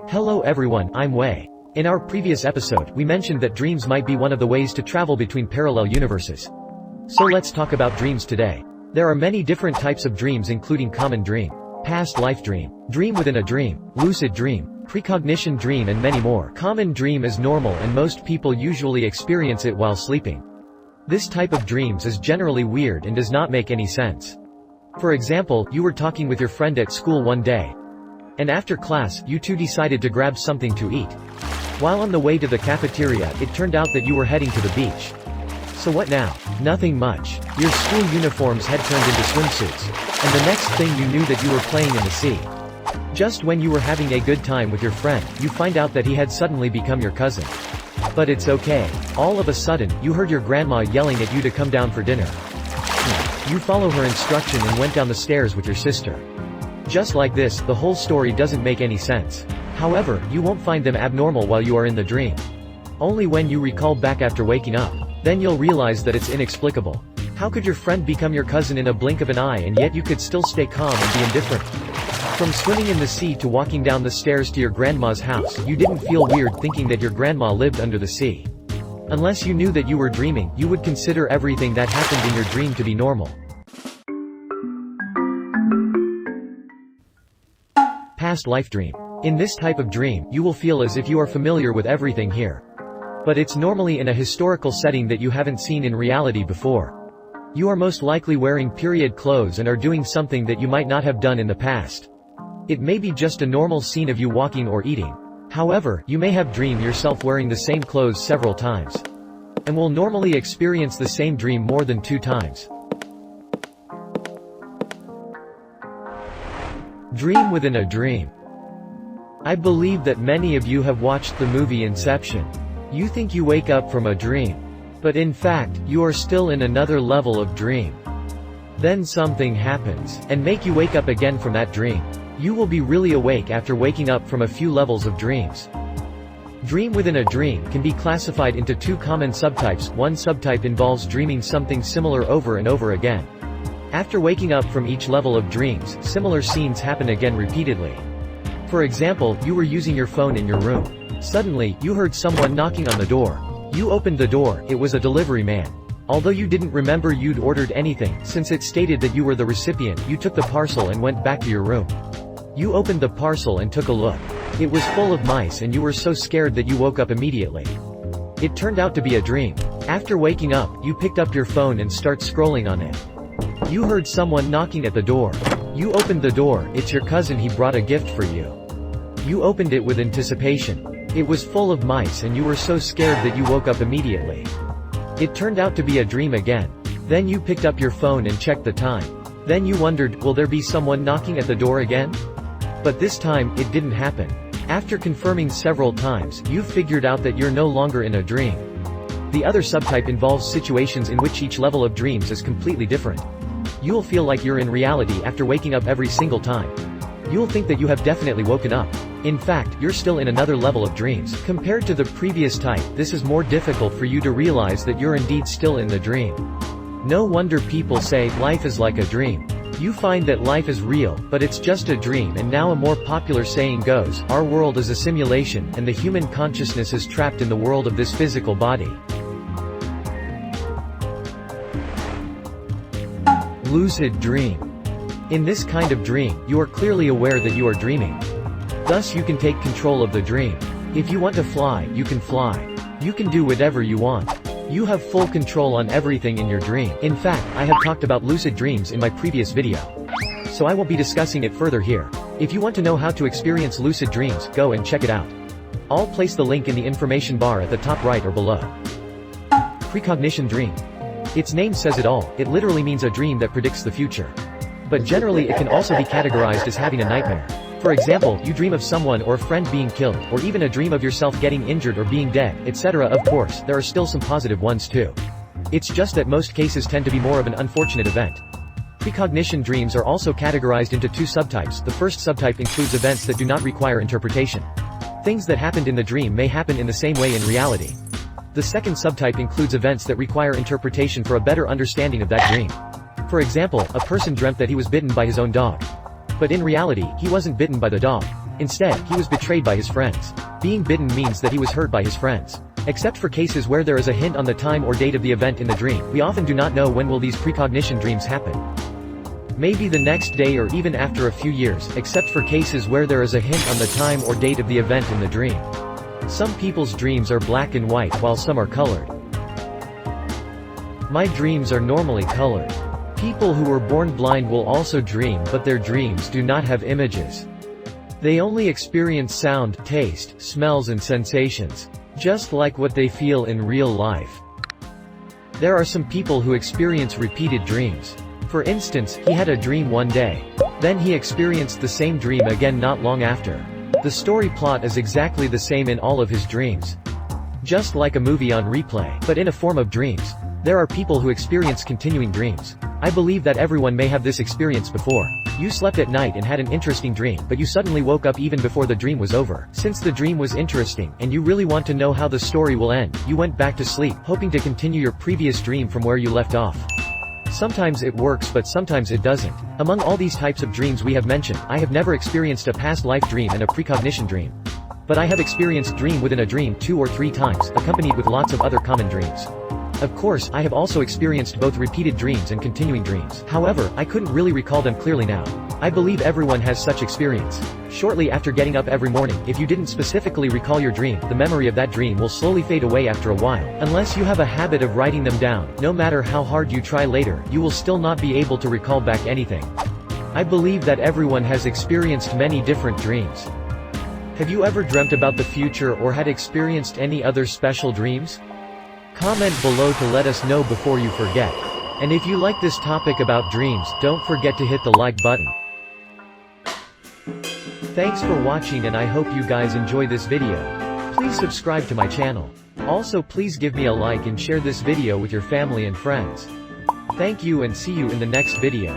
Hello everyone, I'm Wei. In our previous episode, we mentioned that dreams might be one of the ways to travel between parallel universes. So let's talk about dreams today. There are many different types of dreams, including common dream, past life dream, dream within a dream, lucid dream, precognition dream, and many more. Common dream is normal and most people usually experience it while sleeping. This type of dreams is generally weird and does not make any sense. For example, you were talking with your friend at school one day. And after class, you two decided to grab something to eat. While on the way to the cafeteria, it turned out that you were heading to the beach. So what now? Nothing much. Your school uniforms had turned into swimsuits. And the next thing you knew that you were playing in the sea. Just when you were having a good time with your friend, you find out that he had suddenly become your cousin. But it's okay. All of a sudden, you heard your grandma yelling at you to come down for dinner. You follow her instruction and went down the stairs with your sister. Just like this, the whole story doesn't make any sense. However, you won't find them abnormal while you are in the dream. Only when you recall back after waking up. Then you'll realize that it's inexplicable. How could your friend become your cousin in a blink of an eye and yet you could still stay calm and be indifferent? From swimming in the sea to walking down the stairs to your grandma's house, you didn't feel weird thinking that your grandma lived under the sea. Unless you knew that you were dreaming, you would consider everything that happened in your dream to be normal. Past life dream. In this type of dream, you will feel as if you are familiar with everything here. But it's normally in a historical setting that you haven't seen in reality before. You are most likely wearing period clothes and are doing something that you might not have done in the past. It may be just a normal scene of you walking or eating. However, you may have dreamed yourself wearing the same clothes several times. And will normally experience the same dream more than 2 times. Dream within a dream. I believe that many of you have watched the movie Inception. You think you wake up from a dream. But in fact, you are still in another level of dream. Then something happens, and make you wake up again from that dream. You will be really awake after waking up from a few levels of dreams. Dream within a dream can be classified into 2 common subtypes. One subtype involves dreaming something similar over and over again. After waking up from each level of dreams, similar scenes happen again repeatedly. For example, you were using your phone in your room. Suddenly, you heard someone knocking on the door. You opened the door, it was a delivery man. Although you didn't remember you'd ordered anything, since it stated that you were the recipient, you took the parcel and went back to your room. You opened the parcel and took a look. It was full of mice and you were so scared that you woke up immediately. It turned out to be a dream. After waking up, you picked up your phone and start scrolling on it. You heard someone knocking at the door. You opened the door, it's your cousin, he brought a gift for you. You opened it with anticipation. It was full of mice and you were so scared that you woke up immediately. It turned out to be a dream again. Then you picked up your phone and checked the time. Then you wondered, will there be someone knocking at the door again? But this time, it didn't happen. After confirming several times, you've figured out that you're no longer in a dream. The other subtype involves situations in which each level of dreams is completely different. You'll feel like you're in reality after waking up every single time. You'll think that you have definitely woken up. In fact, you're still in another level of dreams. Compared to the previous type, this is more difficult for you to realize that you're indeed still in the dream. No wonder people say, life is like a dream. You find that life is real, but it's just a dream. And now a more popular saying goes, our world is a simulation, and the human consciousness is trapped in the world of this physical body. Lucid dream. In this kind of dream, you are clearly aware that you are dreaming. Thus you can take control of the dream. If you want to fly, you can fly. You can do whatever you want. You have full control on everything in your dream. In fact, I have talked about lucid dreams in my previous video. So I won't be discussing it further here. If you want to know how to experience lucid dreams, go and check it out. I'll place the link in the information bar at the top right or below. Precognition dream. Its name says it all, it literally means a dream that predicts the future. But generally it can also be categorized as having a nightmare. For example, you dream of someone or a friend being killed, or even a dream of yourself getting injured or being dead, etc. Of course, there are still some positive ones too. It's just that most cases tend to be more of an unfortunate event. Precognition dreams are also categorized into 2 subtypes. The first subtype includes events that do not require interpretation. Things that happened in the dream may happen in the same way in reality. The second subtype includes events that require interpretation for a better understanding of that dream. For example, a person dreamt that he was bitten by his own dog. But in reality, he wasn't bitten by the dog. Instead, he was betrayed by his friends. Being bitten means that he was hurt by his friends. Except for cases where there is a hint on the time or date of the event in the dream, we often do not know when will these precognition dreams happen. Maybe the next day or even after a few years, except for cases where there is a hint on the time or date of the event in the dream. Some people's dreams are black and white while some are colored. My dreams are normally colored. People who were born blind will also dream, but their dreams do not have images. They only experience sound, taste, smells and sensations. Just like what they feel in real life. There are some people who experience repeated dreams. For instance, he had a dream one day. Then he experienced the same dream again not long after. The story plot is exactly the same in all of his dreams. Just like a movie on replay, but in a form of dreams. There are people who experience continuing dreams. I believe that everyone may have this experience before. You slept at night and had an interesting dream, but you suddenly woke up even before the dream was over. Since the dream was interesting, and you really want to know how the story will end, you went back to sleep, hoping to continue your previous dream from where you left off. Sometimes it works but sometimes it doesn't. Among all these types of dreams we have mentioned, I have never experienced a past life dream and a precognition dream. But I have experienced dream within a dream 2 or 3 times, accompanied with lots of other common dreams. Of course, I have also experienced both repeated dreams and continuing dreams. However, I couldn't really recall them clearly now. I believe everyone has such experience. Shortly after getting up every morning, if you didn't specifically recall your dream, the memory of that dream will slowly fade away after a while. Unless you have a habit of writing them down, no matter how hard you try later, you will still not be able to recall back anything. I believe that everyone has experienced many different dreams. Have you ever dreamt about the future or had experienced any other special dreams? Comment below to let us know before you forget. And if you like this topic about dreams, don't forget to hit the like button. Thanks for watching and I hope you guys enjoy this video. Please subscribe to my channel. Also please give me a like and share this video with your family and friends. Thank you and see you in the next video.